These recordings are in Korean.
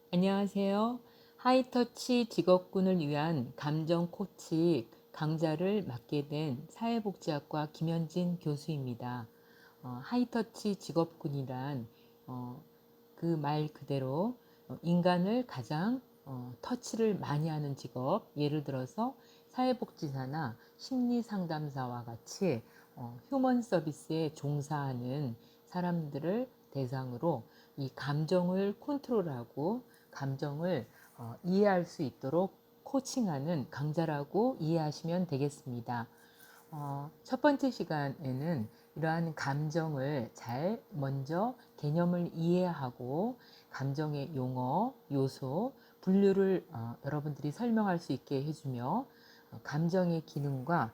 안녕하세요. 하이터치 직업군을 위한 감정 코치 강좌를 맡게 된 사회복지학과 김현진 교수입니다. 하이터치 직업군이란 그 말 그대로 인간을 가장 터치를 많이 하는 직업, 예를 들어서 사회복지사나 심리상담사와 같이 휴먼 서비스에 종사하는 사람들을 대상으로 이 감정을 컨트롤하고 감정을 이해할 수 있도록 코칭하는 강좌라고 이해하시면 되겠습니다. 첫 번째 시간에는 이러한 감정을 잘 먼저 개념을 이해하고 감정의 용어, 요소, 분류를 여러분들이 설명할 수 있게 해주며 감정의 기능과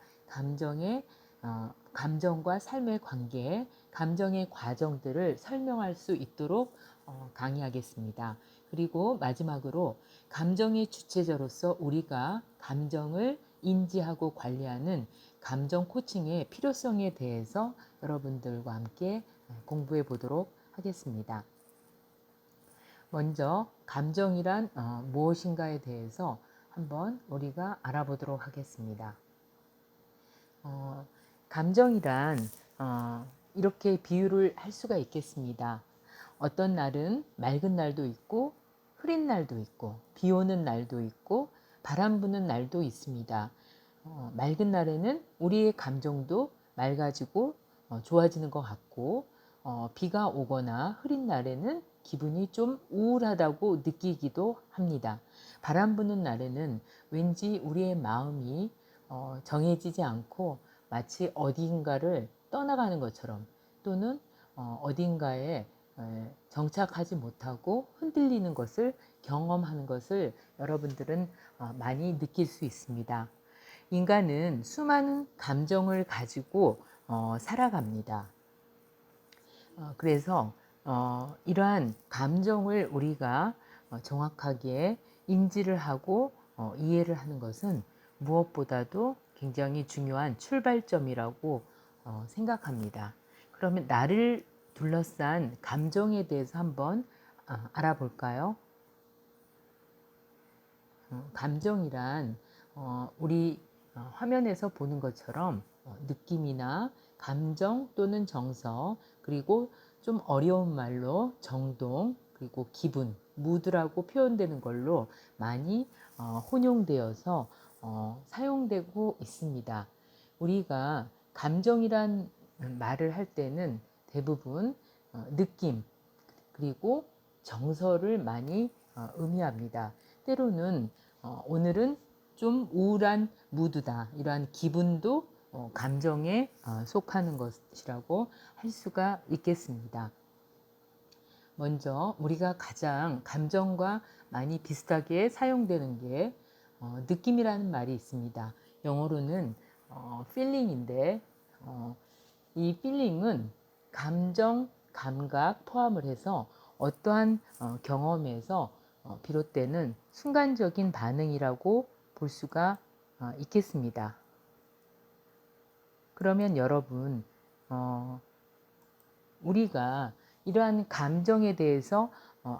감정과 삶의 관계, 감정의 과정들을 설명할 수 있도록 강의하겠습니다. 그리고 마지막으로 감정의 주체자로서 우리가 감정을 인지하고 관리하는 감정 코칭의 필요성에 대해서 여러분들과 함께 공부해 보도록 하겠습니다. 먼저 감정이란 무엇인가에 대해서 한번 우리가 알아보도록 하겠습니다. 감정이란 이렇게 비유를 할 수가 있겠습니다. 어떤 날은 맑은 날도 있고 흐린 날도 있고 비 오는 날도 있고 바람 부는 날도 있습니다. 맑은 날에는 우리의 감정도 맑아지고 좋아지는 것 같고 비가 오거나 흐린 날에는 기분이 좀 우울하다고 느끼기도 합니다. 바람 부는 날에는 왠지 우리의 마음이 정해지지 않고 마치 어딘가를 떠나가는 것처럼 또는 어딘가에 정착하지 못하고 흔들리는 것을 경험하는 것을 여러분들은 많이 느낄 수 있습니다. 인간은 수많은 감정을 가지고 살아갑니다. 그래서 이러한 감정을 우리가 정확하게 인지를 하고 이해를 하는 것은 무엇보다도 굉장히 중요한 출발점이라고 생각합니다. 그러면 나를 둘러싼 감정에 대해서 한번 알아볼까요? 감정이란 우리 화면에서 보는 것처럼 느낌이나 감정 또는 정서, 그리고 좀 어려운 말로 정동, 그리고 기분, 무드라고 표현되는 걸로 많이 혼용되어서 사용되고 있습니다. 우리가 감정이란 말을 할 때는 대부분 느낌 그리고 정서를 많이 의미합니다. 때로는 오늘은 좀 우울한 무드다, 이러한 기분도 감정에 속하는 것이라고 할 수가 있겠습니다. 먼저 우리가 가장 감정과 많이 비슷하게 사용되는 게 느낌이라는 말이 있습니다. 영어로는 feeling인데 이 feeling은 감정, 감각 포함을 해서 어떠한 경험에서 비롯되는 순간적인 반응이라고 볼 수가 있겠습니다. 그러면 여러분, 우리가 이러한 감정에 대해서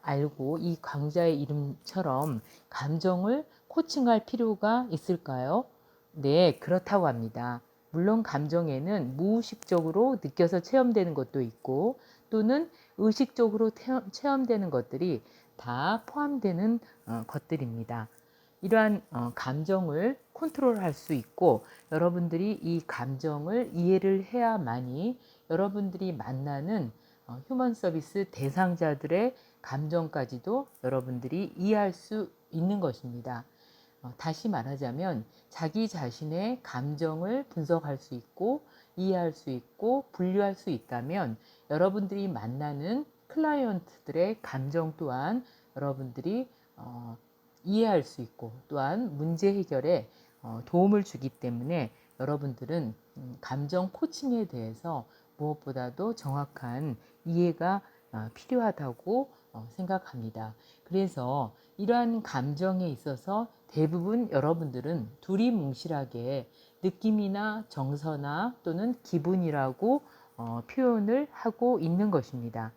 알고 이 강좌의 이름처럼 감정을 코칭할 필요가 있을까요? 네, 그렇다고 합니다. 물론 감정에는 무의식적으로 느껴서 체험되는 것도 있고 또는 의식적으로 체험되는 것들이 다 포함되는 것들입니다. 이러한 감정을 컨트롤할 수 있고 여러분들이 이 감정을 이해를 해야만이 여러분들이 만나는 휴먼 서비스 대상자들의 감정까지도 여러분들이 이해할 수 있는 것입니다. 다시 말하자면 자기 자신의 감정을 분석할 수 있고 이해할 수 있고 분류할 수 있다면 여러분들이 만나는 클라이언트들의 감정 또한 여러분들이 이해할 수 있고 또한 문제 해결에 도움을 주기 때문에 여러분들은 감정 코칭에 대해서 무엇보다도 정확한 이해가 필요하다고 생각합니다. 그래서 이러한 감정에 있어서 대부분 여러분들은 두리뭉실하게 느낌이나 정서나 또는 기분이라고 표현을 하고 있는 것입니다.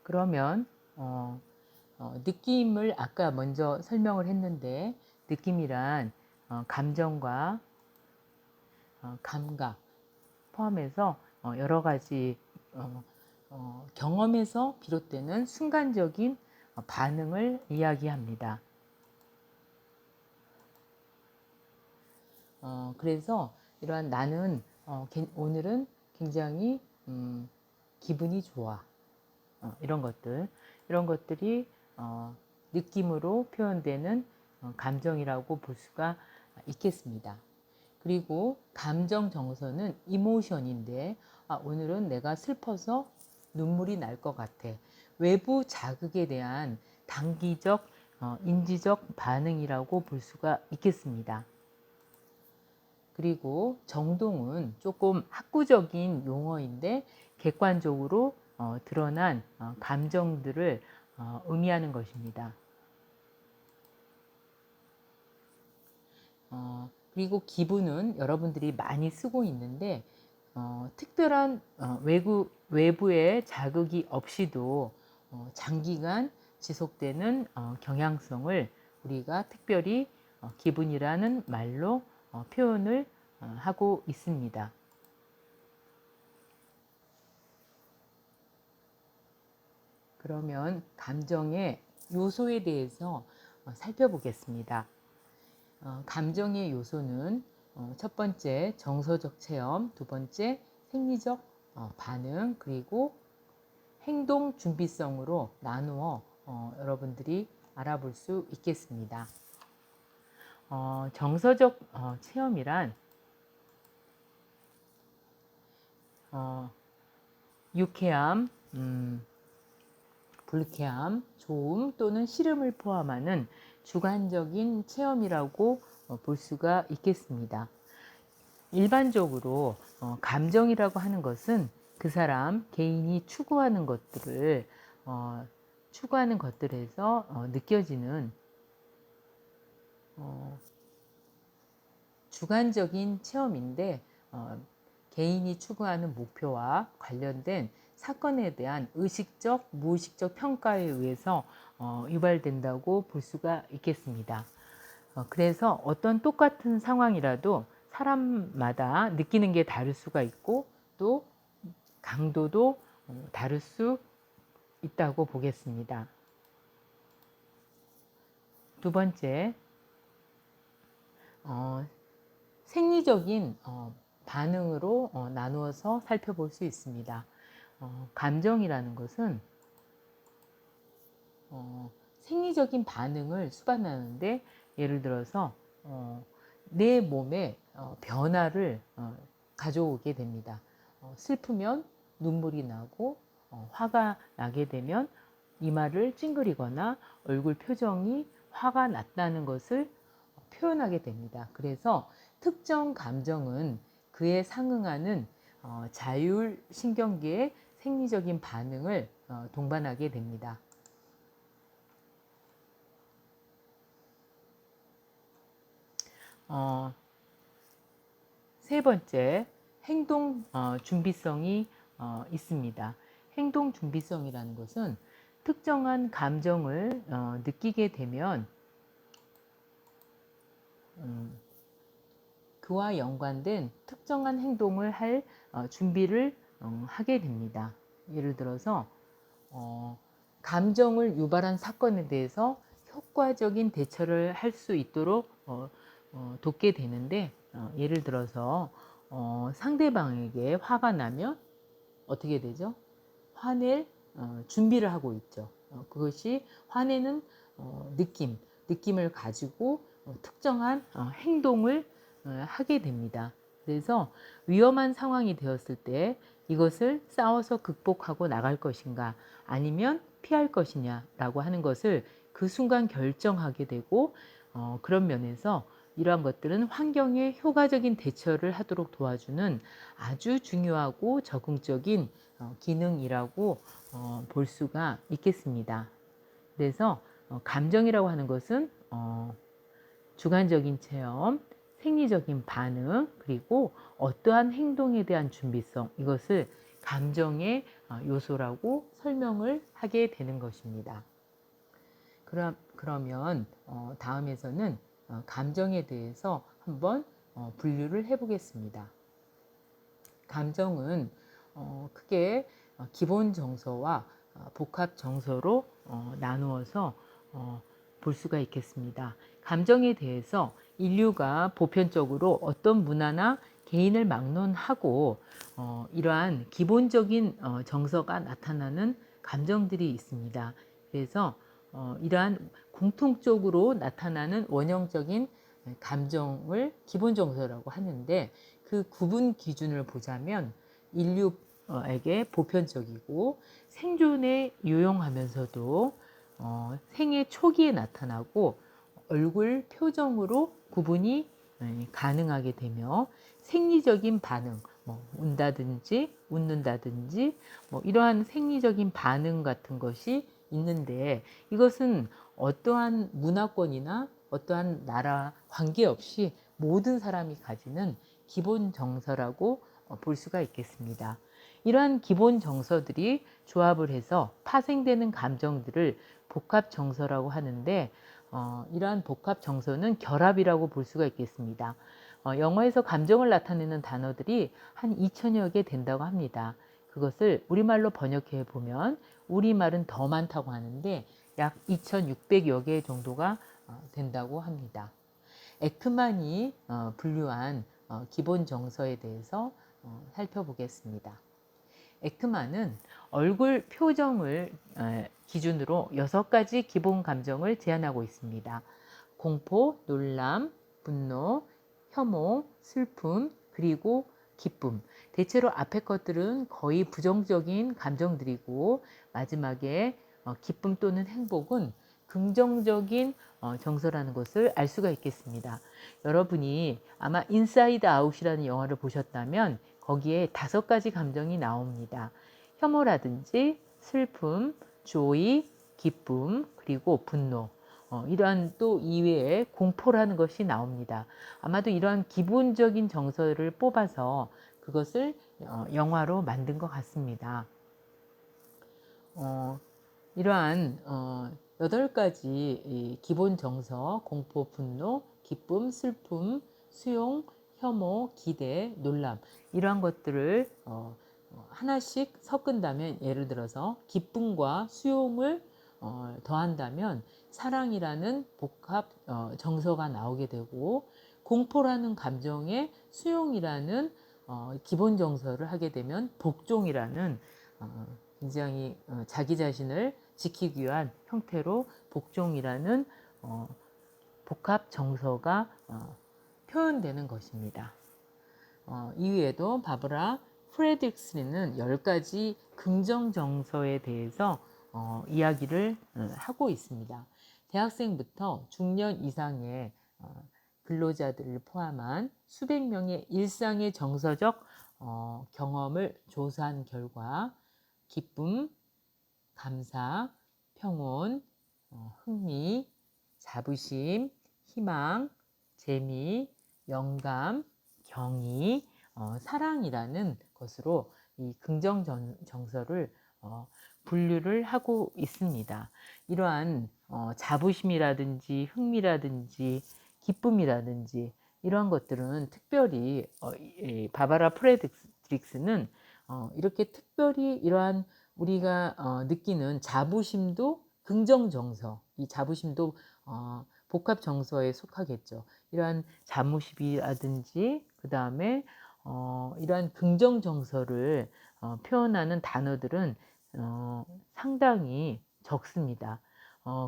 그러면 느낌을 아까 먼저 설명을 했는데 느낌이란 감정과 감각 포함해서 여러 가지 경험에서 비롯되는 순간적인 반응을 이야기합니다. 그래서 이러한 나는 오늘은 굉장히 기분이 좋아. 이런 것들이 느낌으로 표현되는 감정이라고 볼 수가 있겠습니다. 그리고 감정 정서는 이모션인데 오늘은 내가 슬퍼서 눈물이 날 것 같아. 외부 자극에 대한 단기적 인지적 반응이라고 볼 수가 있겠습니다. 그리고 정동은 조금 학구적인 용어인데 객관적으로 드러난 감정들을 의미하는 것입니다. 그리고 기분은 여러분들이 많이 쓰고 있는데 특별한 외부의 자극이 없이도 장기간 지속되는 경향성을 우리가 특별히 기분이라는 말로 표현을 하고 있습니다. 그러면 감정의 요소에 대해서 살펴보겠습니다. 감정의 요소는 첫 번째 정서적 체험, 두 번째 생리적 반응, 그리고 행동 준비성으로 나누어 여러분들이 알아볼 수 있겠습니다. 정서적 체험이란 유쾌함, 불쾌함, 좋음 또는 싫음을 포함하는 주관적인 체험이라고 볼 수가 있겠습니다. 일반적으로 감정이라고 하는 것은 그 사람 개인이 추구하는 것들에서 느껴지는 주관적인 체험인데 개인이 추구하는 목표와 관련된 사건에 대한 의식적, 무의식적 평가에 의해서 유발된다고 볼 수가 있겠습니다. 그래서 어떤 똑같은 상황이라도 사람마다 느끼는 게 다를 수가 있고 또 강도도 다를 수 있다고 보겠습니다. 두 번째, 생리적인 반응으로 나누어서 살펴볼 수 있습니다. 감정이라는 것은 생리적인 반응을 수반하는데 예를 들어서 내 몸에 변화를 가져오게 됩니다. 슬프면 눈물이 나고 화가 나게 되면 이마를 찡그리거나 얼굴 표정이 화가 났다는 것을 표현하게 됩니다. 그래서 특정 감정은 그에 상응하는 자율신경계의 생리적인 반응을 동반하게 됩니다. 세 번째, 행동 준비성이 있습니다. 행동 준비성이라는 것은 특정한 감정을 느끼게 되면 그와 연관된 특정한 행동을 할 준비를 하게 됩니다. 예를 들어서 감정을 유발한 사건에 대해서 효과적인 대처를 할 수 있도록 돕게 되는데 예를 들어서 상대방에게 화가 나면 어떻게 되죠? 화낼 준비를 하고 있죠. 그것이 화내는 느낌을 가지고 특정한 행동을 하게 됩니다. 그래서 위험한 상황이 되었을 때 이것을 싸워서 극복하고 나갈 것인가 아니면 피할 것이냐라고 하는 것을 그 순간 결정하게 되고 그런 면에서 이러한 것들은 환경에 효과적인 대처를 하도록 도와주는 아주 중요하고 적응적인 기능이라고 볼 수가 있겠습니다. 그래서 감정이라고 하는 것은 주관적인 체험, 생리적인 반응, 그리고 어떠한 행동에 대한 준비성, 이것을 감정의 요소라고 설명을 하게 되는 것입니다. 그러면 다음에서는 감정에 대해서 한번 분류를 해 보겠습니다. 감정은 크게 기본 정서와 복합 정서로 나누어서 볼 수가 있겠습니다. 감정에 대해서 인류가 보편적으로 어떤 문화나 개인을 막론하고 이러한 기본적인 정서가 나타나는 감정들이 있습니다. 그래서 이러한 공통적으로 나타나는 원형적인 감정을 기본 정서라고 하는데, 그 구분 기준을 보자면 인류에게 보편적이고 생존에 유용하면서도 생애 초기에 나타나고 얼굴 표정으로 구분이 가능하게 되며 생리적인 반응, 운다든지 웃는다든지 이러한 생리적인 반응 같은 것이 있는데, 이것은 어떠한 문화권이나 어떠한 나라 관계없이 모든 사람이 가지는 기본 정서라고 볼 수가 있겠습니다. 이러한 기본 정서들이 조합을 해서 파생되는 감정들을 복합 정서라고 하는데, 이러한 복합 정서는 결합이라고 볼 수가 있겠습니다. 영어에서 감정을 나타내는 단어들이 한 2,000여 개 된다고 합니다. 그것을 우리말로 번역해 보면, 우리말은 더 많다고 하는데 약 2,600여 개 정도가 된다고 합니다. 에크만이 분류한 기본 정서에 대해서 살펴보겠습니다. 에크만은 얼굴 표정을 기준으로 6가지 기본 감정을 제안하고 있습니다. 공포, 놀람, 분노, 혐오, 슬픔, 그리고 기쁨. 대체로 앞에 것들은 거의 부정적인 감정들이고, 마지막에 기쁨 또는 행복은 긍정적인 정서라는 것을 알 수가 있겠습니다. 여러분이 아마 인사이드 아웃이라는 영화를 보셨다면 거기에 5가지 감정이 나옵니다. 혐오라든지 슬픔, 조이, 기쁨, 그리고 분노. 이러한 또 이외에 공포라는 것이 나옵니다. 아마도 이러한 기본적인 정서를 뽑아서 그것을 영화로 만든 것 같습니다. 이러한 8가지 기본 정서, 공포, 분노, 기쁨, 슬픔, 수용, 혐오, 기대, 놀람, 이러한 것들을 하나씩 섞은다면, 예를 들어서 기쁨과 수용을 더한다면 사랑이라는 복합 정서가 나오게 되고, 공포라는 감정에 수용이라는 기본 정서를 하게 되면 복종이라는 굉장히 자기 자신을 지키기 위한 형태로 복종이라는 복합 정서가 표현되는 것입니다. 이외에도 바브라 프레드릭슨은 10가지 긍정 정서에 대해서 이야기를 하고 있습니다. 대학생부터 중년 이상의 근로자들을 포함한 수백 명의 일상의 정서적 경험을 조사한 결과 기쁨, 감사, 평온, 흥미, 자부심, 희망, 재미, 영감, 경의, 사랑이라는 것으로 이 긍정 정서를 분류를 하고 있습니다. 이러한 자부심이라든지 흥미라든지 기쁨이라든지 이러한 것들은 특별히 바바라 프레드릭스는 이렇게 특별히 이러한 우리가 느끼는 자부심도 긍정 정서, 이 자부심도 복합 정서에 속하겠죠. 이러한 자부심이라든지 그 다음에 이러한 긍정 정서를 표현하는 단어들은 상당히 적습니다.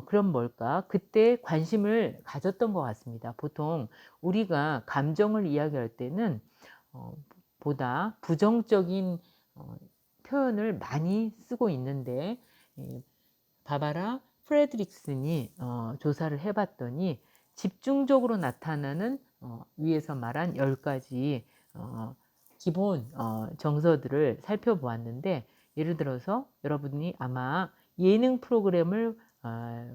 그럼 뭘까? 그때 관심을 가졌던 것 같습니다. 보통 우리가 감정을 이야기할 때는 보다 부정적인 표현을 많이 쓰고 있는데, 바바라 프레드릭슨이 조사를 해봤더니 집중적으로 나타나는 위에서 말한 10가지 기본 정서들을 살펴보았는데, 예를 들어서 여러분이 아마 예능 프로그램을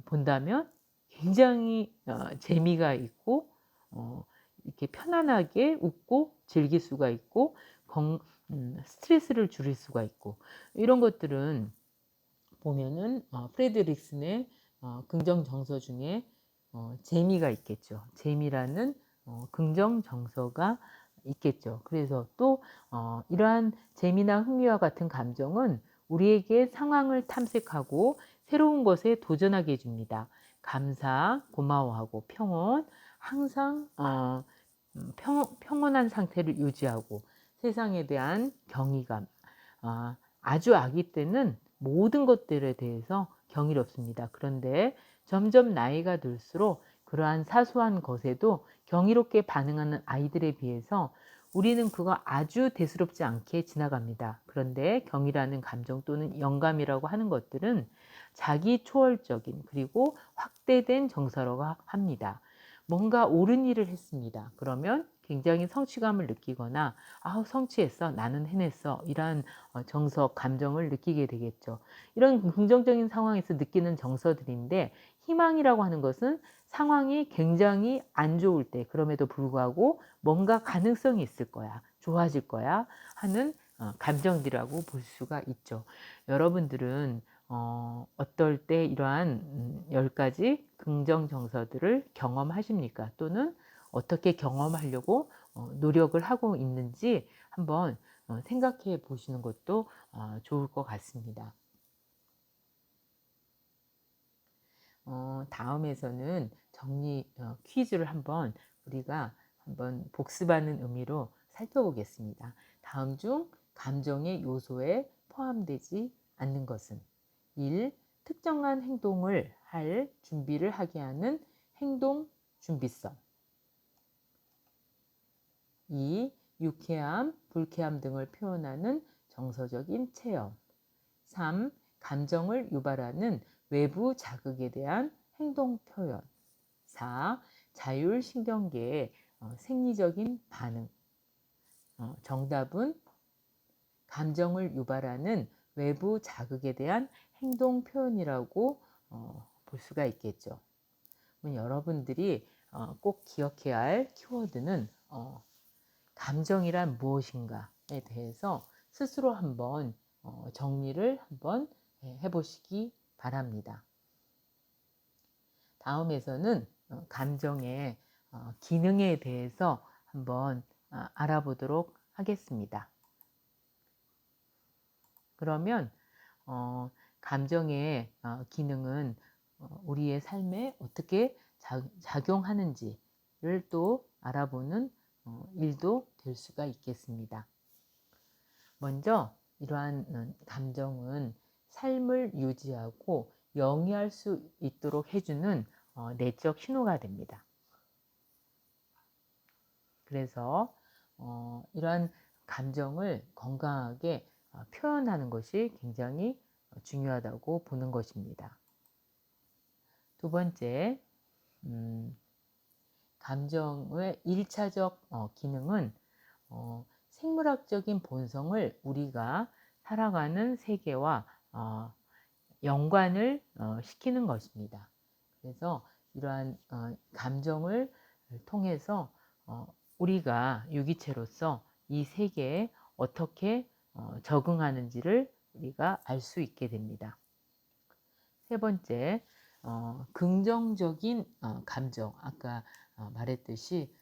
본다면 굉장히 재미가 있고 이렇게 편안하게 웃고 즐길 수가 있고 스트레스를 줄일 수가 있고, 이런 것들은 보면은 프레드릭슨의 긍정 정서 중에 재미가 있겠죠. 재미라는 긍정 정서가 있겠죠. 그래서 또 이러한 재미나 흥미와 같은 감정은 우리에게 상황을 탐색하고 새로운 것에 도전하게 해줍니다. 감사, 고마워하고 평온, 항상 평온한 상태를 유지하고 세상에 대한 경이감, 아주 아기 때는 모든 것들에 대해서 경이롭습니다. 그런데 점점 나이가 들수록 그러한 사소한 것에도 경이롭게 반응하는 아이들에 비해서 우리는 그거 아주 대수롭지 않게 지나갑니다. 그런데 경이라는 감정 또는 영감이라고 하는 것들은 자기 초월적인 그리고 확대된 정서라고 합니다. 뭔가 옳은 일을 했습니다. 그러면 굉장히 성취감을 느끼거나 아우 성취했어, 나는 해냈어, 이러한 정서, 감정을 느끼게 되겠죠. 이런 긍정적인 상황에서 느끼는 정서들인데, 희망이라고 하는 것은 상황이 굉장히 안 좋을 때 그럼에도 불구하고 뭔가 가능성이 있을 거야, 좋아질 거야 하는 감정들이라고 볼 수가 있죠. 여러분들은 어떨 때 이러한 10가지 긍정 정서들을 경험하십니까? 또는 어떻게 경험하려고 노력을 하고 있는지 한번 생각해 보시는 것도 좋을 것 같습니다. 다음에서는 정리 퀴즈를 우리가 한번 복습하는 의미로 살펴보겠습니다. 다음 중 감정의 요소에 포함되지 않는 것은 1. 특정한 행동을 할 준비를 하게 하는 행동 준비성. 2. 유쾌함, 불쾌함 등을 표현하는 정서적인 체험. 3. 감정을 유발하는 외부 자극에 대한 행동 표현. 4. 자율신경계의 생리적인 반응. 정답은 감정을 유발하는 외부 자극에 대한 행동 표현이라고 볼 수가 있겠죠. 여러분들이 꼭 기억해야 할 키워드는 감정이란 무엇인가에 대해서 스스로 한번 정리를 한번 해보시기 바랍니다. 다음에서는 감정의 기능에 대해서 한번 알아보도록 하겠습니다. 그러면 감정의 기능은 우리의 삶에 어떻게 작용하는지를 또 알아보는 일도 될 수가 있겠습니다. 먼저 이러한 감정은 삶을 유지하고 영위할 수 있도록 해주는 내적 신호가 됩니다. 그래서 이러한 감정을 건강하게 표현하는 것이 굉장히 중요하다고 보는 것입니다. 두 번째, 감정의 1차적 기능은 생물학적인 본성을 우리가 살아가는 세계와 연관을 시키는 것입니다. 그래서 이러한 감정을 통해서 우리가 유기체로서 이 세계에 어떻게 적응하는지를 우리가 알 수 있게 됩니다. 세 번째, 긍정적인 감정, 아까 말했듯이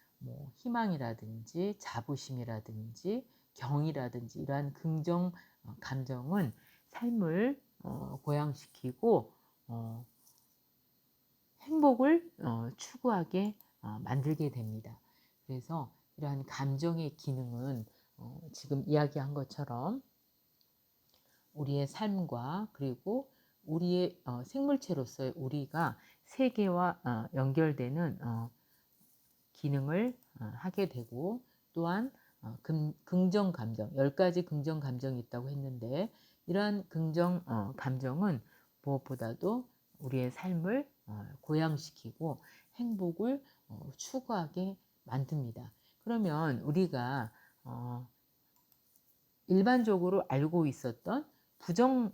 희망이라든지 자부심이라든지 경이라든지 이러한 긍정 감정은 삶을 고양시키고 행복을 추구하게 만들게 됩니다. 그래서 이러한 감정의 기능은 지금 이야기한 것처럼 우리의 삶과 그리고 우리의 생물체로서의 우리가 세계와 연결되는 기능을 하게 되고, 또한 긍정 감정, 10가지 긍정 감정이 있다고 했는데, 이러한 긍정 감정은 무엇보다도 우리의 삶을 고양시키고 행복을 추구하게 만듭니다. 그러면 우리가 일반적으로 알고 있었던 부정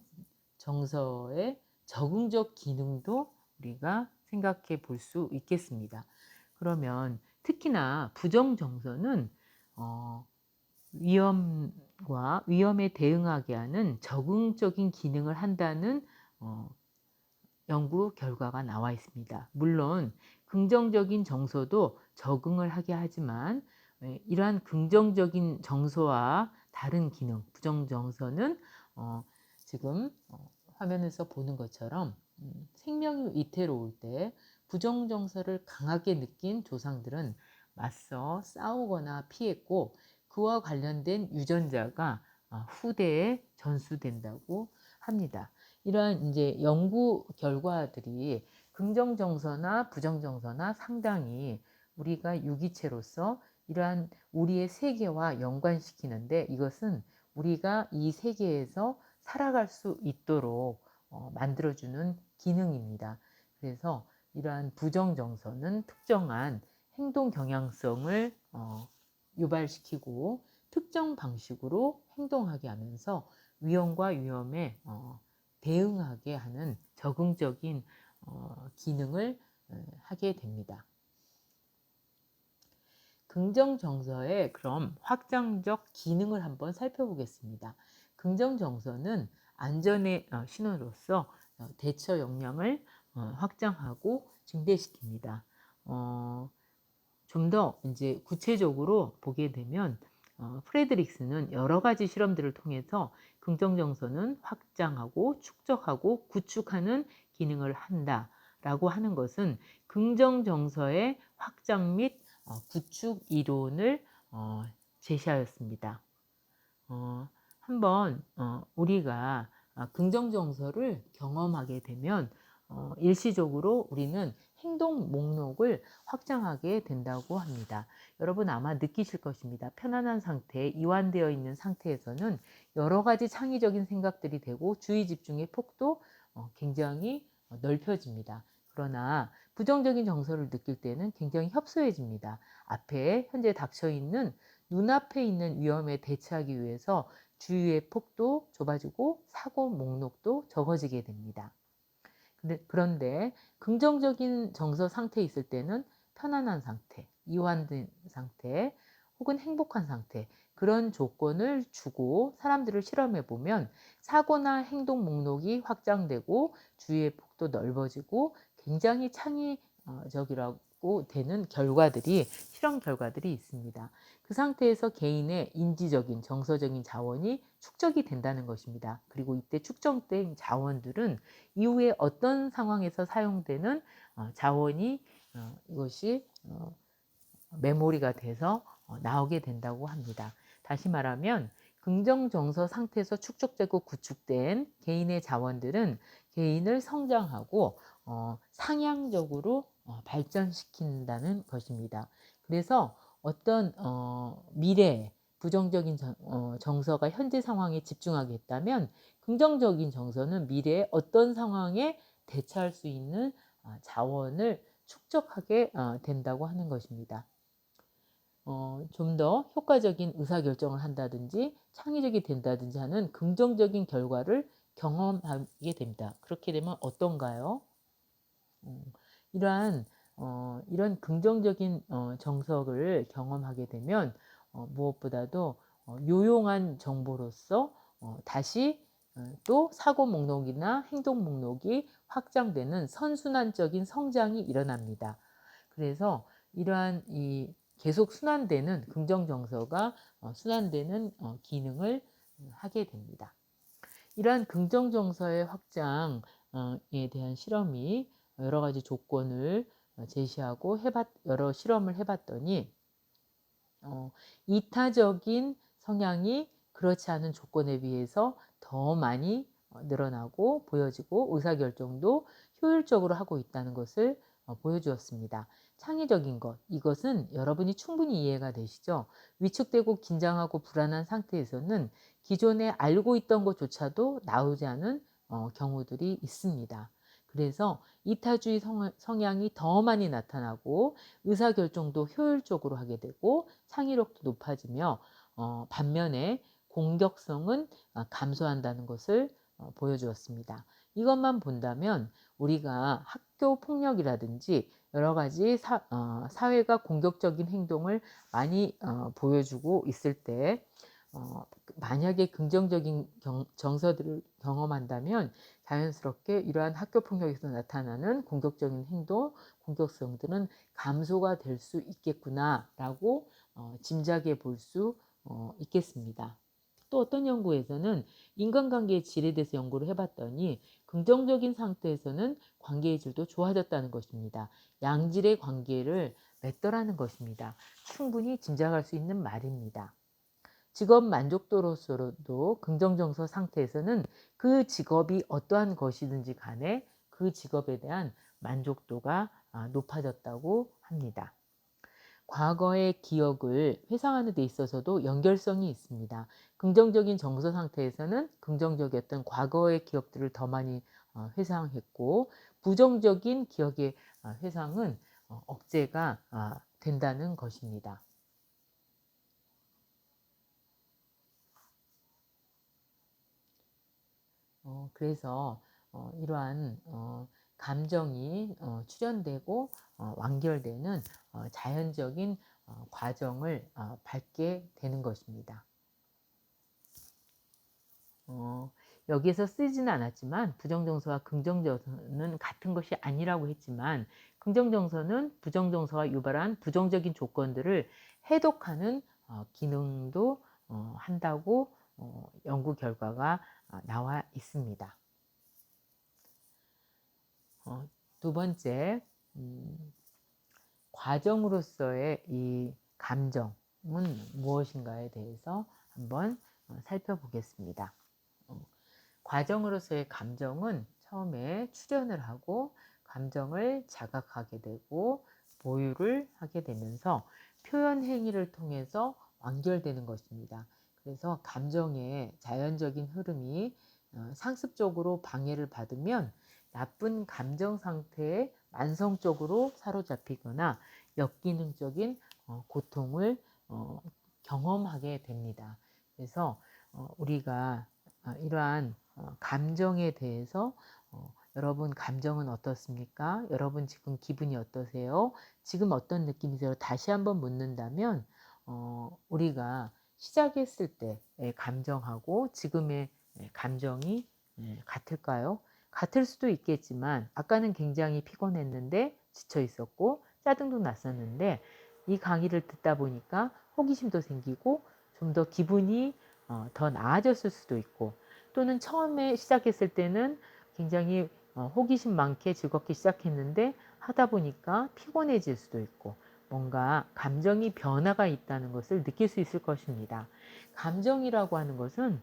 정서의 적응적 기능도 우리가 생각해 볼 수 있겠습니다. 그러면 특히나 부정 정서는 위험 위험에 대응하게 하는 적응적인 기능을 한다는 어, 연구 결과가 나와 있습니다. 물론 긍정적인 정서도 적응을 하게 하지만 이러한 긍정적인 정서와 다른 기능, 부정 정서는 지금 화면에서 보는 것처럼 생명이 위태로울 때 부정 정서를 강하게 느낀 조상들은 맞서 싸우거나 피했고 그와 관련된 유전자가 후대에 전수된다고 합니다. 이러한 이제 연구 결과들이 긍정 정서나 부정 정서나 상당히 우리가 유기체로서 이러한 우리의 세계와 연관시키는데 이것은 우리가 이 세계에서 살아갈 수 있도록 만들어주는 기능입니다. 그래서 이러한 부정 정서는 특정한 행동 경향성을 유발시키고 특정 방식으로 행동하게 하면서 위험과 위험에 대응하게 하는 적응적인 기능을 하게 됩니다. 긍정 정서의 그럼 확장적 기능을 한번 살펴보겠습니다. 긍정 정서는 안전의 신호로서 대처 역량을 확장하고 증대시킵니다. 좀 더 이제 구체적으로 보게 되면 프레드릭스는 여러 가지 실험들을 통해서 긍정 정서는 확장하고 축적하고 구축하는 기능을 한다라고 하는 것은 긍정 정서의 확장 및 구축 이론을 제시하였습니다. 한번 우리가 긍정 정서를 경험하게 되면 일시적으로 우리는 행동 목록을 확장하게 된다고 합니다. 여러분 아마 느끼실 것입니다. 편안한 상태, 이완되어 있는 상태에서는 여러 가지 창의적인 생각들이 되고 주의 집중의 폭도 굉장히 넓혀집니다. 그러나 부정적인 정서를 느낄 때는 굉장히 협소해집니다. 앞에 현재 닥쳐 있는 눈앞에 있는 위험에 대처하기 위해서 주의의 폭도 좁아지고 사고 목록도 적어지게 됩니다. 그런데 긍정적인 정서 상태에 있을 때는 편안한 상태, 이완된 상태, 혹은 행복한 상태 그런 조건을 주고 사람들을 실험해 보면 사고나 행동 목록이 확장되고 주의의 폭도 넓어지고 굉장히 창의적이라고 되는 결과들이 실험 결과들이 있습니다. 그 상태에서 개인의 인지적인 정서적인 자원이 축적이 된다는 것입니다. 그리고 이때 축적된 자원들은 이후에 어떤 상황에서 사용되는 자원이 이것이 메모리가 돼서 나오게 된다고 합니다. 다시 말하면 긍정 정서 상태에서 축적되고 구축된 개인의 자원들은 개인을 성장하고 상향적으로 발전시킨다는 것입니다. 그래서 어떤 미래 부정적인 정서가 현재 상황에 집중하겠다면 긍정적인 정서는 미래의 어떤 상황에 대처할 수 있는 자원을 축적하게 된다고 하는 것입니다. 좀 더 효과적인 의사결정을 한다든지 창의적이 된다든지 하는 긍정적인 결과를 경험하게 됩니다. 그렇게 되면 어떤가요? 이러한 이런 긍정적인 정석을 경험하게 되면 무엇보다도 요용한 정보로서 다시 또 사고 목록이나 행동 목록이 확장되는 선순환적인 성장이 일어납니다. 그래서 이러한 계속 순환되는 긍정 정서가 순환되는 기능을 하게 됩니다. 이러한 긍정 정서의 확장에 대한 실험이 여러 가지 조건을 제시하고 여러 실험을 해봤더니 이타적인 성향이 그렇지 않은 조건에 비해서 더 많이 늘어나고 보여지고 의사결정도 효율적으로 하고 있다는 것을 보여주었습니다. 창의적인 것, 이것은 여러분이 충분히 이해가 되시죠? 위축되고 긴장하고 불안한 상태에서는 기존에 알고 있던 것조차도 나오지 않은 경우들이 있습니다. 그래서 이타주의 성향이 더 많이 나타나고 의사결정도 효율적으로 하게 되고 창의력도 높아지며 반면에 공격성은 감소한다는 것을 보여주었습니다. 이것만 본다면 우리가 학교 폭력이라든지 여러 가지 사회가 공격적인 행동을 많이 보여주고 있을 때 만약에 긍정적인 정서들을 경험한다면 자연스럽게 이러한 학교 폭력에서 나타나는 공격적인 행동, 공격성들은 감소가 될 수 있겠구나라고 짐작해 볼 수 있겠습니다. 또 어떤 연구에서는 인간관계의 질에 대해서 연구를 해봤더니 긍정적인 상태에서는 관계의 질도 좋아졌다는 것입니다. 양질의 관계를 맺더라는 것입니다. 충분히 짐작할 수 있는 말입니다. 직업 만족도로서도 긍정정서 상태에서는 그 직업이 어떠한 것이든지 간에 그 직업에 대한 만족도가 높아졌다고 합니다. 과거의 기억을 회상하는 데 있어서도 연결성이 있습니다. 긍정적인 정서 상태에서는 긍정적이었던 과거의 기억들을 더 많이 회상했고, 부정적인 기억의 회상은 억제가 된다는 것입니다. 그래서 이러한 감정이 출현되고 완결되는 자연적인 과정을 밟게 되는 것입니다. 여기에서 쓰지는 않았지만 부정정서와 긍정정서는 같은 것이 아니라고 했지만, 긍정정서는 부정정서가 유발한 부정적인 조건들을 해독하는 기능도 한다고 연구 결과가 나와 있습니다. 두 번째, 과정으로서의 이 감정은 무엇인가에 대해서 한번 살펴보겠습니다. 과정으로서의 감정은 처음에 출현을 하고 감정을 자각하게 되고 보유를 하게 되면서 표현 행위를 통해서 완결되는 것입니다. 그래서 감정의 자연적인 흐름이 상습적으로 방해를 받으면 나쁜 감정 상태에 만성적으로 사로잡히거나 역기능적인 고통을 경험하게 됩니다. 그래서 우리가 이러한 감정에 대해서 여러분 감정은 어떻습니까? 여러분 지금 기분이 어떠세요? 지금 어떤 느낌이세요? 다시 한번 묻는다면 우리가 시작했을 때의 감정하고 지금의 감정이 같을까요? 같을 수도 있겠지만 아까는 굉장히 피곤했는데 지쳐 있었고 짜증도 났었는데 이 강의를 듣다 보니까 호기심도 생기고 좀 더 기분이 더 나아졌을 수도 있고, 또는 처음에 시작했을 때는 굉장히 호기심 많게 즐겁게 시작했는데 하다 보니까 피곤해질 수도 있고, 뭔가 감정이 변화가 있다는 것을 느낄 수 있을 것입니다. 감정이라고 하는 것은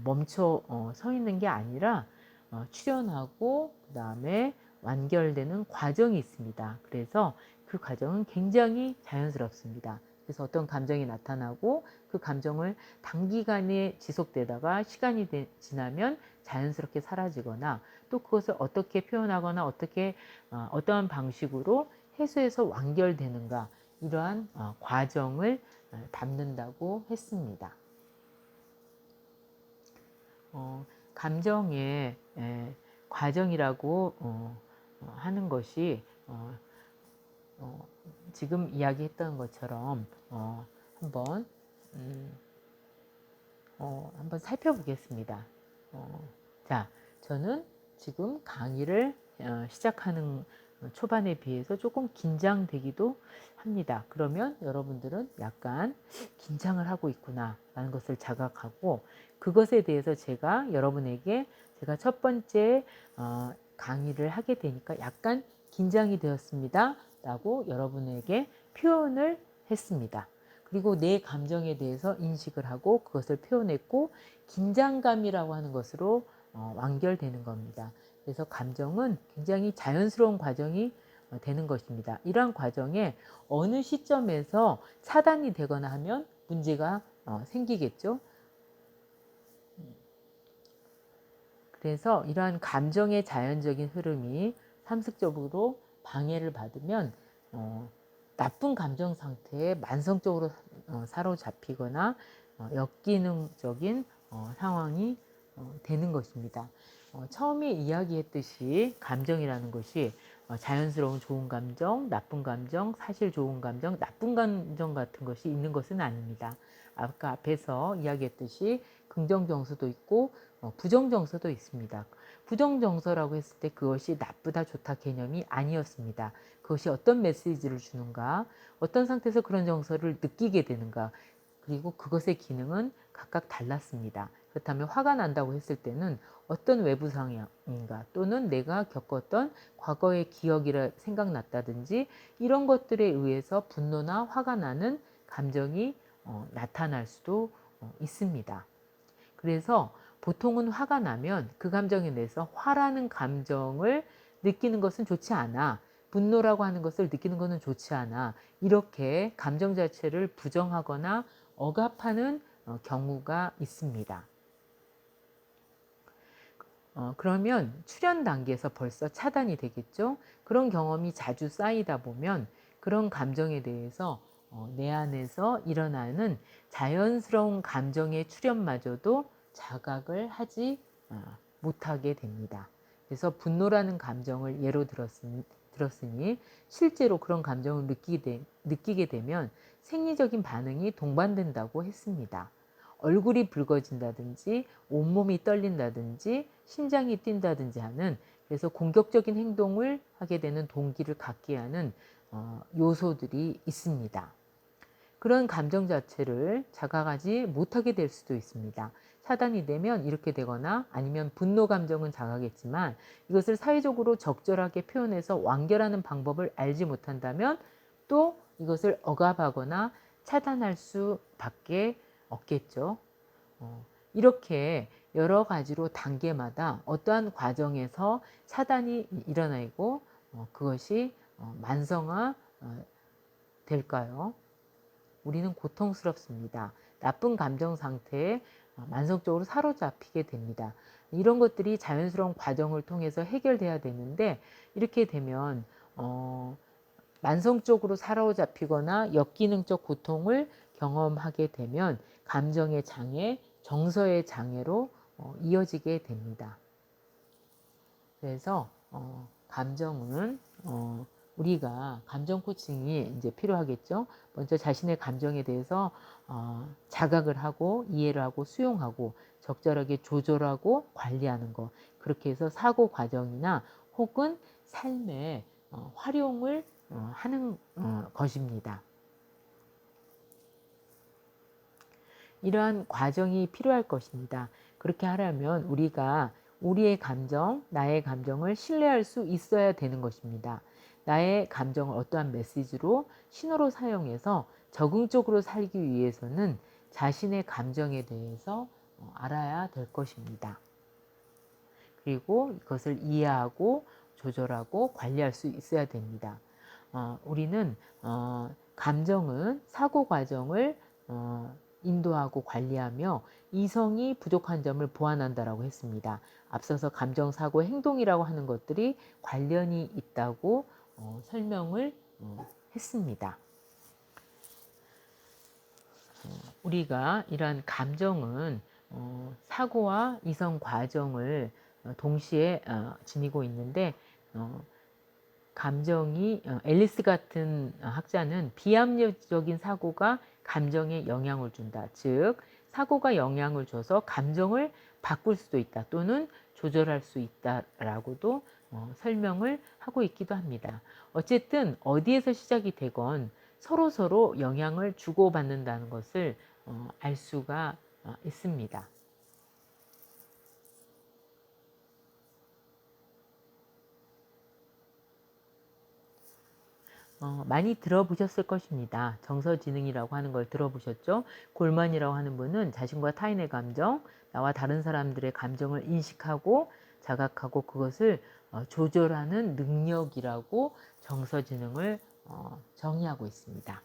멈춰 서 있는 게 아니라 출현하고 그 다음에 완결되는 과정이 있습니다. 그래서 그 과정은 굉장히 자연스럽습니다. 그래서 어떤 감정이 나타나고 그 감정을 단기간에 지속되다가 시간이 지나면 자연스럽게 사라지거나, 또 그것을 어떻게 표현하거나 어떻게 어떠한 방식으로 해소해서 완결되는가, 이러한 과정을 담는다고 했습니다. 감정의 과정이라고 하는 것이 지금 이야기했던 것처럼 한번 한번 살펴보겠습니다. 자, 저는 지금 강의를 시작하는 초반에 비해서 조금 긴장되기도 합니다. 그러면 여러분들은 약간 긴장을 하고 있구나 라는 것을 자각하고, 그것에 대해서 제가 여러분에게 제가 첫 번째 강의를 하게 되니까 약간 긴장이 되었습니다 라고 여러분에게 표현을 했습니다. 그리고 내 감정에 대해서 인식을 하고 그것을 표현했고, 긴장감이라고 하는 것으로 완결되는 겁니다. 그래서 감정은 굉장히 자연스러운 과정이 되는 것입니다. 이러한 과정에 어느 시점에서 차단이 되거나 하면 문제가 생기겠죠. 그래서 이러한 감정의 자연적인 흐름이 상습적으로 방해를 받으면 나쁜 감정 상태에 만성적으로 사로잡히거나 역기능적인 상황이 되는 것입니다. 처음에 이야기했듯이 감정이라는 것이 자연스러운 좋은 감정, 나쁜 감정, 사실 좋은 감정, 나쁜 감정 같은 것이 있는 것은 아닙니다. 아까 앞에서 이야기했듯이 긍정 정서도 있고 부정 정서도 있습니다. 부정 정서라고 했을 때 그것이 나쁘다 좋다 개념이 아니었습니다. 그것이 어떤 메시지를 주는가, 어떤 상태에서 그런 정서를 느끼게 되는가, 그리고 그것의 기능은 각각 달랐습니다. 그렇다면 화가 난다고 했을 때는 어떤 외부 상황인가, 또는 내가 겪었던 과거의 기억이라 생각났다든지 이런 것들에 의해서 분노나 화가 나는 감정이 나타날 수도 있습니다. 그래서 보통은 화가 나면 그 감정에 대해서 화라는 감정을 느끼는 것은 좋지 않아, 분노라고 하는 것을 느끼는 것은 좋지 않아, 이렇게 감정 자체를 부정하거나 억압하는 경우가 있습니다. 그러면 출현 단계에서 벌써 차단이 되겠죠. 그런 경험이 자주 쌓이다 보면 그런 감정에 대해서 내 안에서 일어나는 자연스러운 감정의 출현마저도 자각을 하지 못하게 됩니다. 그래서 분노라는 감정을 예로 들었으니 실제로 그런 감정을 느끼게 되면 생리적인 반응이 동반된다고 했습니다. 얼굴이 붉어진다든지 온몸이 떨린다든지 심장이 뛴다든지 하는, 그래서 공격적인 행동을 하게 되는 동기를 갖게 하는 요소들이 있습니다. 그런 감정 자체를 자각하지 못하게 될 수도 있습니다. 차단이 되면 이렇게 되거나, 아니면 분노 감정은 자각했지만 이것을 사회적으로 적절하게 표현해서 완결하는 방법을 알지 못한다면 또 이것을 억압하거나 차단할 수밖에 없겠죠. 이렇게 여러 가지로 단계마다 어떠한 과정에서 차단이 일어나고 그것이 만성화 될까요? 우리는 고통스럽습니다. 나쁜 감정 상태에 만성적으로 사로잡히게 됩니다. 이런 것들이 자연스러운 과정을 통해서 해결돼야 되는데, 이렇게 되면 만성적으로 사로잡히거나 역기능적 고통을 경험하게 되면 감정의 장애, 정서의 장애로 이어지게 됩니다. 그래서 감정은 우리가 감정 코칭이 이제 필요하겠죠. 먼저 자신의 감정에 대해서 자각을 하고 이해를 하고 수용하고 적절하게 조절하고 관리하는 것. 그렇게 해서 사고 과정이나 혹은 삶의 활용을 하는 것입니다. 이러한 과정이 필요할 것입니다. 그렇게 하려면 우리가 우리의 감정, 나의 감정을 신뢰할 수 있어야 되는 것입니다. 나의 감정을 어떠한 메시지로, 신호로 사용해서 적응적으로 살기 위해서는 자신의 감정에 대해서 알아야 될 것입니다. 그리고 이것을 이해하고 조절하고 관리할 수 있어야 됩니다. 우리는 감정은 사고 과정을 인도하고 관리하며 이성이 부족한 점을 보완한다라고 했습니다. 앞서서 감정, 사고, 행동이라고 하는 것들이 관련이 있다고 설명을 했습니다. 우리가 이러한 감정은 사고와 이성 과정을 동시에 지니고 있는데, 감정이 앨리스 같은 학자는 비합리적인 사고가 감정에 영향을 준다. 즉 사고가 영향을 줘서 감정을 바꿀 수도 있다, 또는 조절할 수 있다라고도 설명을 하고 있기도 합니다. 어쨌든 어디에서 시작이 되건 서로 영향을 주고받는다는 것을 알 수가 있습니다. 많이 들어보셨을 것입니다. 정서지능이라고 하는 걸 들어보셨죠? 골만이라고 하는 분은 자신과 타인의 감정, 나와 다른 사람들의 감정을 인식하고 자각하고 그것을 조절하는 능력이라고 정서지능을 정의하고 있습니다.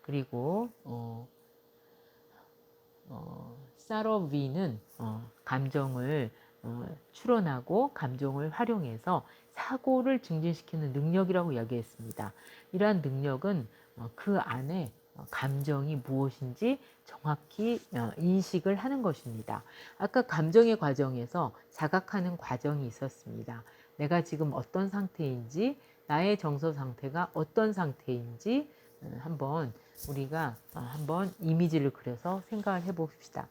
그리고 사로비는 감정을 추론하고 감정을 활용해서 사고를 증진시키는 능력이라고 이야기했습니다. 이러한 능력은 그 안에 감정이 무엇인지 정확히 인식을 하는 것입니다. 아까 감정의 과정에서 자각하는 과정이 있었습니다. 내가 지금 어떤 상태인지, 나의 정서 상태가 어떤 상태인지 한번 우리가 한번 이미지를 그려서 생각을 해봅시다.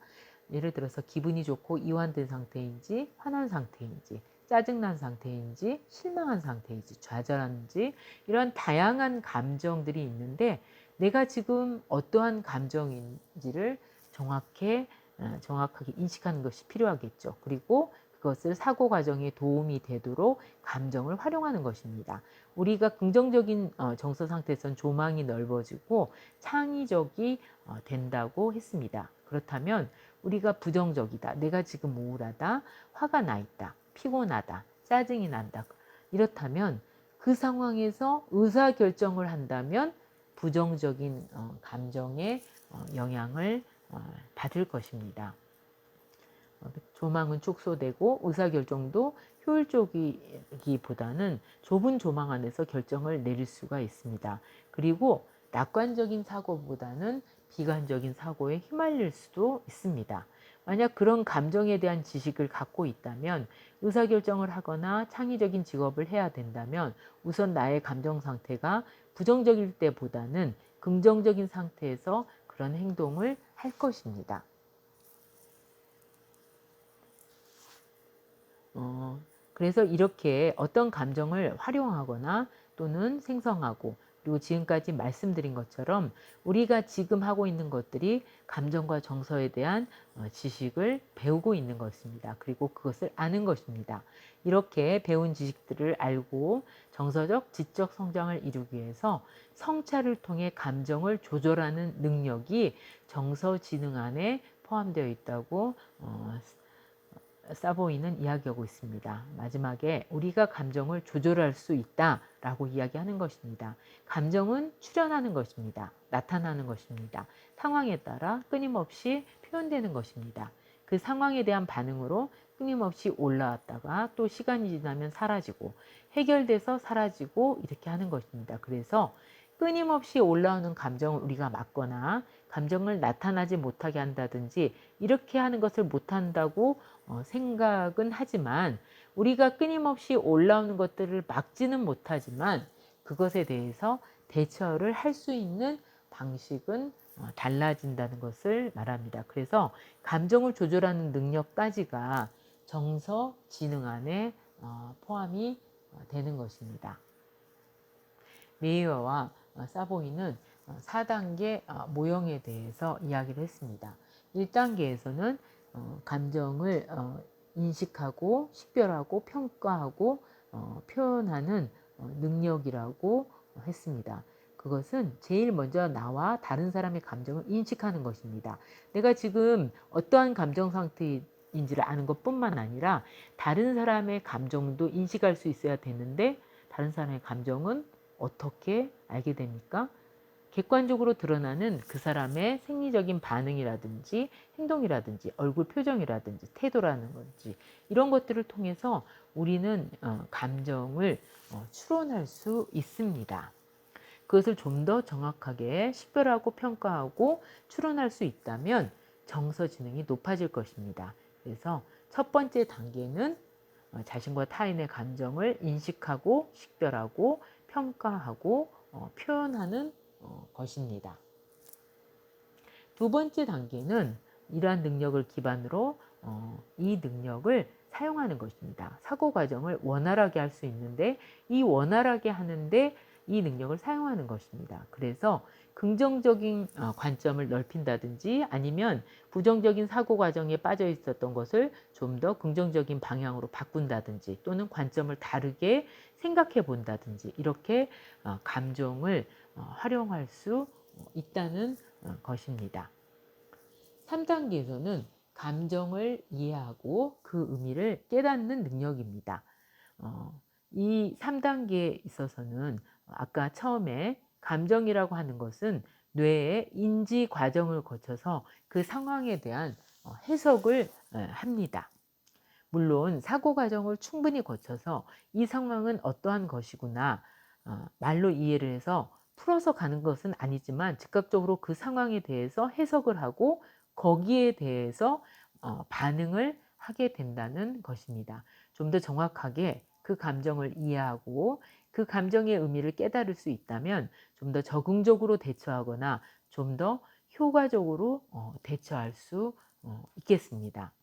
예를 들어서 기분이 좋고 이완된 상태인지, 화난 상태인지, 짜증난 상태인지, 실망한 상태인지, 좌절한지, 이런 다양한 감정들이 있는데 내가 지금 어떠한 감정인지를 정확하게 인식하는 것이 필요하겠죠. 그리고 그것을 사고 과정에 도움이 되도록 감정을 활용하는 것입니다. 우리가 긍정적인 정서 상태에서는 조망이 넓어지고 창의적이 된다고 했습니다. 그렇다면 우리가 부정적이다, 내가 지금 우울하다, 화가 나 있다, 피곤하다, 짜증이 난다, 이렇다면 그 상황에서 의사결정을 한다면 부정적인 감정에 영향을 받을 것입니다. 조망은 축소되고 의사결정도 효율적이기보다는 좁은 조망 안에서 결정을 내릴 수가 있습니다. 그리고 낙관적인 사고보다는 비관적인 사고에 휘말릴 수도 있습니다. 만약 그런 감정에 대한 지식을 갖고 있다면 의사결정을 하거나 창의적인 직업을 해야 된다면 우선 나의 감정 상태가 부정적일 때보다는 긍정적인 상태에서 그런 행동을 할 것입니다. 그래서 이렇게 어떤 감정을 활용하거나 또는 생성하고 그리고 지금까지 말씀드린 것처럼 우리가 지금 하고 있는 것들이 감정과 정서에 대한 지식을 배우고 있는 것입니다. 그리고 그것을 아는 것입니다. 이렇게 배운 지식들을 알고 정서적, 지적 성장을 이루기 위해서 성찰을 통해 감정을 조절하는 능력이 정서지능 안에 포함되어 있다고 사보이는 이야기하고 있습니다. 마지막에 우리가 감정을 조절할 수 있다라고 이야기하는 것입니다. 감정은 출현하는 것입니다. 나타나는 것입니다. 상황에 따라 끊임없이 표현되는 것입니다. 그 상황에 대한 반응으로 끊임없이 올라왔다가 또 시간이 지나면 사라지고 해결돼서 사라지고 이렇게 하는 것입니다. 그래서 끊임없이 올라오는 감정을 우리가 막거나 감정을 나타나지 못하게 한다든지 이렇게 하는 것을 못한다고 생각은 하지만 우리가 끊임없이 올라오는 것들을 막지는 못하지만 그것에 대해서 대처를 할 수 있는 방식은 달라진다는 것을 말합니다. 그래서 감정을 조절하는 능력까지가 정서 지능 안에 포함이 되는 것입니다. 메이어와 사보이는 4단계 모형에 대해서 이야기를 했습니다. 1단계에서는 감정을 인식하고 식별하고 평가하고 표현하는 능력이라고 했습니다. 그것은 제일 먼저 나와 다른 사람의 감정을 인식하는 것입니다. 내가 지금 어떠한 감정 상태인지를 아는 것뿐만 아니라 다른 사람의 감정도 인식할 수 있어야 되는데 다른 사람의 감정은 어떻게 알게 됩니까? 객관적으로 드러나는 그 사람의 생리적인 반응이라든지 행동이라든지 얼굴 표정이라든지 태도라는 건지 이런 것들을 통해서 우리는 감정을 추론할 수 있습니다. 그것을 좀 더 정확하게 식별하고 평가하고 추론할 수 있다면 정서지능이 높아질 것입니다. 그래서 첫 번째 단계는 자신과 타인의 감정을 인식하고 식별하고 평가하고 표현하는 것입니다. 두 번째 단계는 이러한 능력을 기반으로 이 능력을 사용하는 것입니다. 사고 과정을 원활하게 할 수 있는데 이 원활하게 하는데 이 능력을 사용하는 것입니다. 그래서 긍정적인 관점을 넓힌다든지 아니면 부정적인 사고 과정에 빠져 있었던 것을 좀 더 긍정적인 방향으로 바꾼다든지 또는 관점을 다르게 생각해 본다든지 이렇게 감정을 활용할 수 있다는 것입니다. 3단계에서는 감정을 이해하고 그 의미를 깨닫는 능력입니다. 이 3단계에 있어서는 아까 처음에 감정이라고 하는 것은 뇌의 인지 과정을 거쳐서 그 상황에 대한 해석을 합니다. 물론 사고 과정을 충분히 거쳐서 이 상황은 어떠한 것이구나 말로 이해를 해서 풀어서 가는 것은 아니지만 즉각적으로 그 상황에 대해서 해석을 하고 거기에 대해서 반응을 하게 된다는 것입니다. 좀 더 정확하게 그 감정을 이해하고 그 감정의 의미를 깨달을 수 있다면 좀 더 적응적으로 대처하거나 좀 더 효과적으로 대처할 수 있겠습니다.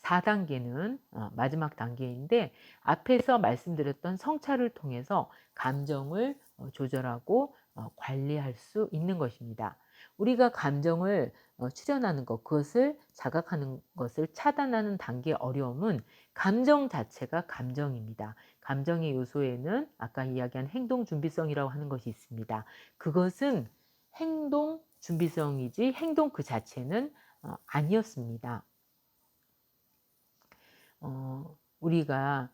4단계는 마지막 단계인데 앞에서 말씀드렸던 성찰을 통해서 감정을 조절하고 관리할 수 있는 것입니다. 우리가 감정을 추련하는 것, 그것을 자각하는 것을 차단하는 단계의 어려움은 감정 자체가 감정입니다. 감정의 요소에는 아까 이야기한 행동 준비성이라고 하는 것이 있습니다. 그것은 행동 준비성이지 행동 그 자체는 아니었습니다. 우리가